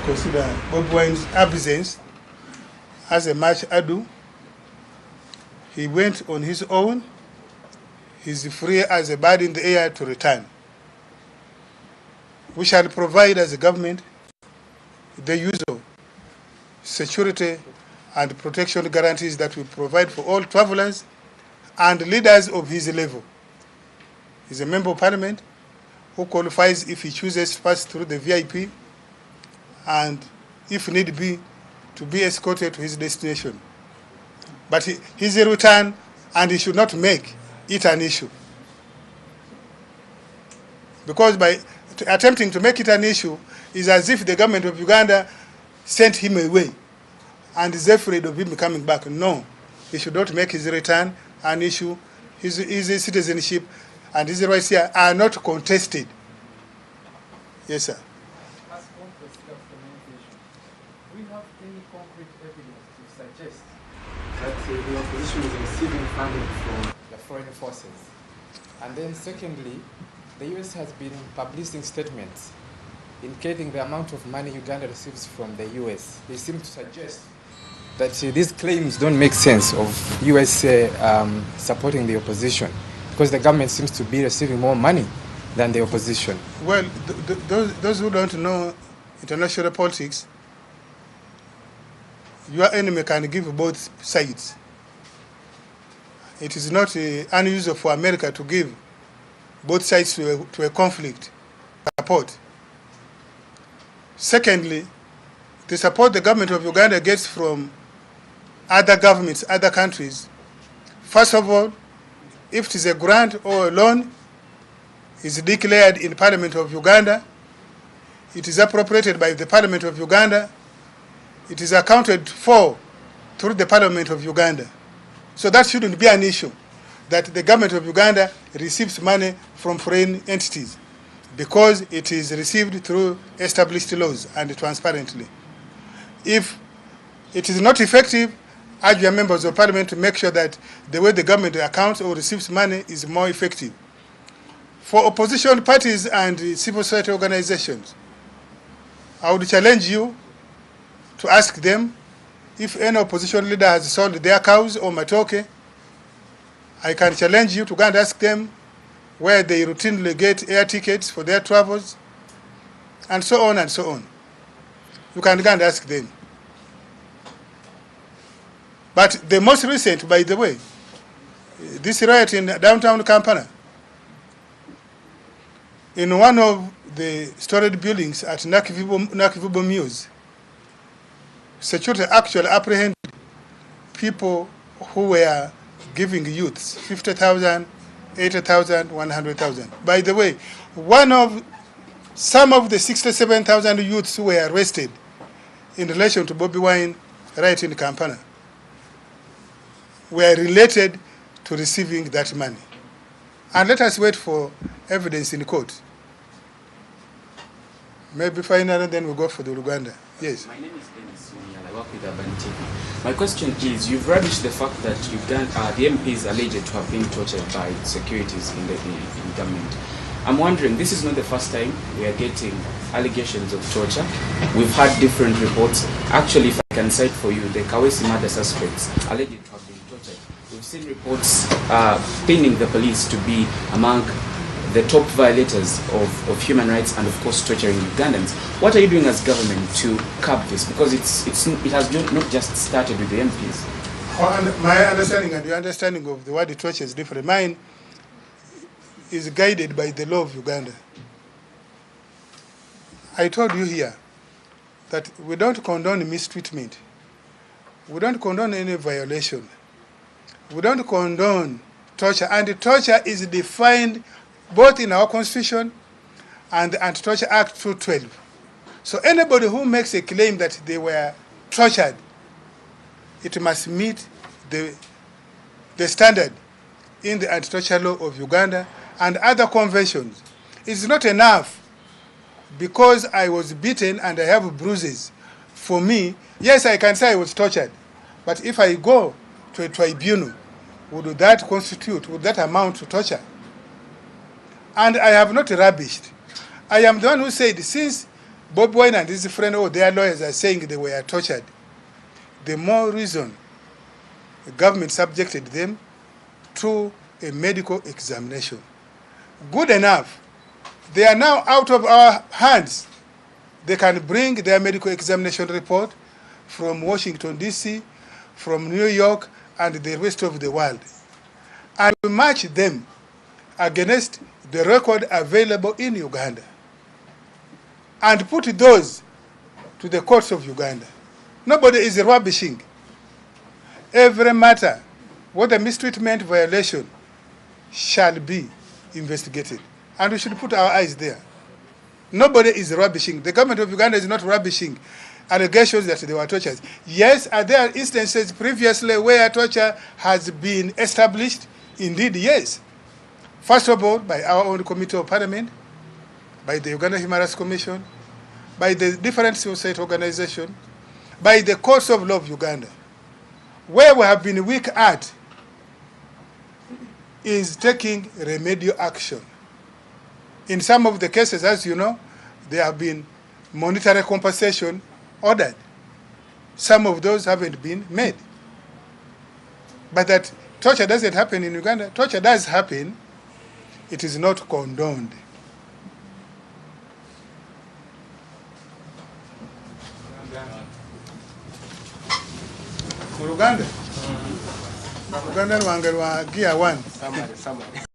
consider Bobi Wine's absence as a much ado. He went on his own. He's free as a bird in the air to return. We shall provide as a government the usual security and protection guarantees that we provide for all travelers and leaders of his level. He's a member of parliament who qualifies if he chooses to pass through the VIP and, if need be, to be escorted to his destination. But his return, and he should not make it an issue. Because by attempting to make it an issue is as if the government of Uganda sent him away and is afraid of him coming back. No, he should not make his return an issue. His citizenship and his rights here are not contested. Yes, sir. As complex of communication, do we have any concrete evidence to suggest that the opposition is receiving funding from the foreign forces? And then secondly, the US has been publishing statements indicating the amount of money Uganda receives from the US. They seem to suggest that these claims don't make sense of US supporting the opposition, because the government seems to be receiving more money than the opposition. Well, those who don't know international politics, your enemy can give both sides. It is not unusual for America to give both sides to a conflict support. Secondly, the support the government of Uganda gets from other governments, other countries, first of all, if it is a grant or a loan, is declared in Parliament of Uganda, it is appropriated by the Parliament of Uganda, it is accounted for through the Parliament of Uganda. So that shouldn't be an issue, that the government of Uganda receives money from foreign entities, because it is received through established laws and transparently. If it is not effective, I urge your members of parliament to make sure that the way the government accounts or receives money is more effective. For opposition parties and civil society organizations, I would challenge you to ask them if any opposition leader has sold their cows or matoke. I can challenge you to go and ask them where they routinely get air tickets for their travels, and so on and so on. You can go and ask them. But the most recent, by the way, this riot in downtown Kampala, in one of the storage buildings at Nakivubo Muse, security actually apprehended people who were giving youths 50,000, 80,000, 100,000. By the way, some of the 67,000 youths who were arrested in relation to Bobi Wine riot in Kampala were related to receiving that money. And let us wait for evidence in court. Maybe finally then we'll go for the Uganda. Yes. My name is Dennis Unial. I work with Urban TV. My question is, you've rubbished the fact that the MP is alleged to have been tortured by securities in government. I'm wondering, this is not the first time we are getting allegations of torture. We've had different reports. Actually, if I can cite for you, the Kawesi murder suspects alleged to have been tortured. We've seen reports pinning the police to be among the top violators of human rights and, of course, torturing Ugandans. What are you doing as government to curb this? Because it has not just started with the MPs. My understanding and your understanding of the word torture is different. Mine is guided by the law of Uganda. I told you here that we don't condone mistreatment. We don't condone any violation. We don't condone torture. And the torture is defined both in our Constitution and the Anti-Torture Act 212. So anybody who makes a claim that they were tortured, it must meet the standard in the anti-torture law of Uganda and other conventions. It's not enough because I was beaten and I have bruises. For me, yes, I can say I was tortured, but if I go to a tribunal, would that amount to torture? And I have not rubbished. I am the one who said, since Bobi Wine and his friend or their lawyers are saying they were tortured, the more reason the government subjected them to a medical examination. Good enough. They are now out of our hands. They can bring their medical examination report from Washington, D.C., from New York, and the rest of the world, and we match them against the record available in Uganda and put those to the courts of Uganda. Nobody is rubbishing. Every matter, whether mistreatment, violation, shall be investigated. And we should put our eyes there. Nobody is rubbishing. The government of Uganda is not rubbishing allegations that they were tortured. Yes, are there instances previously where torture has been established? Indeed, yes. First of all, by our own Committee of Parliament, by the Uganda Human Rights Commission, by the different civil society organizations, by the courts of law of Uganda. Where we have been weak at is taking remedial action. In some of the cases, as you know, there have been monetary compensation ordered. Some of those haven't been made. But that torture doesn't happen in Uganda. Torture does happen. It is not condoned. Mu Uganda? Uganda lwange lwa gear 1.